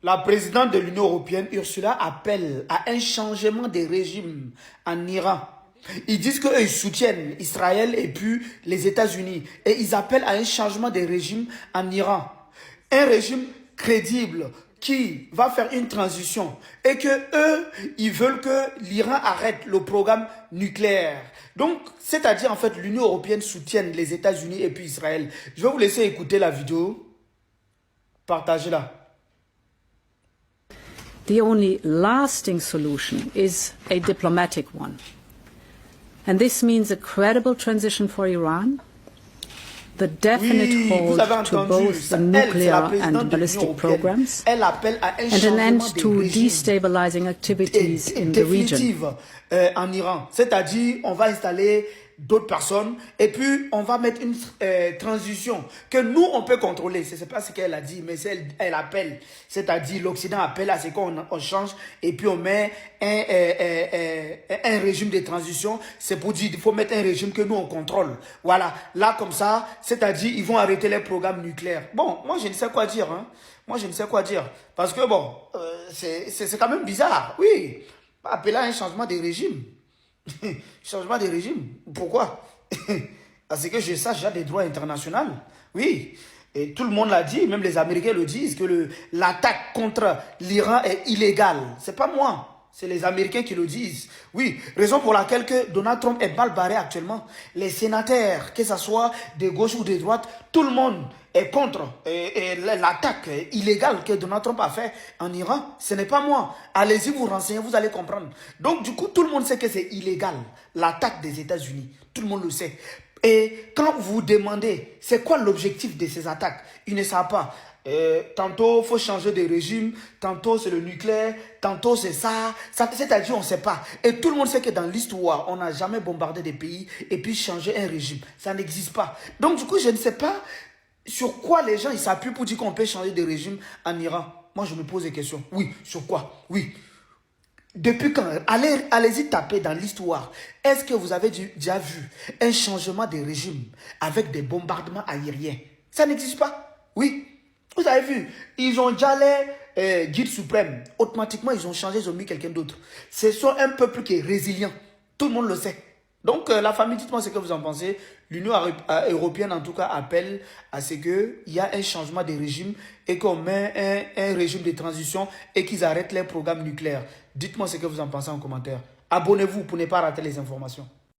La présidente de l'Union européenne, Ursula, appelle à un changement de régime en Iran. Ils disent qu'ils soutiennent Israël et puis les États-Unis. Et ils appellent à un changement de régime en Iran. Un régime crédible qui va faire une transition. Et que eux, ils veulent que l'Iran arrête le programme nucléaire. Donc, c'est-à-dire en fait l'Union européenne soutienne les États-Unis et puis Israël. Je vais vous laisser écouter la vidéo. Partagez-la. The only lasting solution is a diplomatic one. And this means a credible transition for Iran, the definite hold to both the nuclear and ballistic programs, and an end to destabilizing activities in the region. En Iran, c'est-à-dire on va installer d'autres personnes et puis on va mettre une transition que nous on peut contrôler. Ce n'est pas ce qu'elle a dit, mais elle appelle, c'est-à-dire l'Occident appelle à ce qu'on change et puis on met un régime de transition. C'est pour dire qu'il faut mettre un régime que nous on contrôle. Voilà, là comme ça, c'est-à-dire ils vont arrêter les programmes nucléaires. Bon, moi je ne sais quoi dire, hein. Moi je ne sais quoi dire parce que bon, c'est quand même bizarre, oui. Appeler à un changement de régime. Changement de régime. Pourquoi? Parce que je sache, j'ai des droits internationaux. Oui. Et tout le monde l'a dit, même les Américains le disent, que l'attaque contre l'Iran est illégale. C'est pas moi. C'est les Américains qui le disent. Oui, raison pour laquelle que Donald Trump est mal barré actuellement. Les sénateurs, que ce soit de gauche ou de droite, tout le monde est contre l'attaque illégale que Donald Trump a fait en Iran. Ce n'est pas moi. Allez-y vous renseigner, vous allez comprendre. Donc du coup, tout le monde sait que c'est illégal, l'attaque des États-Unis. Tout le monde le sait. Et quand vous demandez, c'est quoi l'objectif de ces attaques? Ils ne savent pas. Tantôt, il faut changer de régime, tantôt c'est le nucléaire, tantôt c'est ça c'est-à-dire on ne sait pas. Et tout le monde sait que dans l'histoire, on n'a jamais bombardé des pays et puis changé un régime. Ça n'existe pas. Donc du coup, je ne sais pas sur quoi les gens ils s'appuient pour dire qu'on peut changer de régime en Iran. Moi, je me pose des questions. Oui, sur quoi? Oui. Depuis quand? Allez-y taper dans l'histoire. Est-ce que vous avez déjà vu un changement de régime avec des bombardements aériens? Ça n'existe pas. Oui. Vous avez vu, ils ont déjà les guides suprêmes. Automatiquement, ils ont changé, ils ont mis quelqu'un d'autre. Ce sont un peuple qui est résilient. Tout le monde le sait. Donc, la famille, dites-moi ce que vous en pensez. L'Union européenne, en tout cas, appelle à ce qu'il y a un changement de régime et qu'on met un régime de transition et qu'ils arrêtent les programmes nucléaires. Dites-moi ce que vous en pensez en commentaire. Abonnez-vous pour ne pas rater les informations.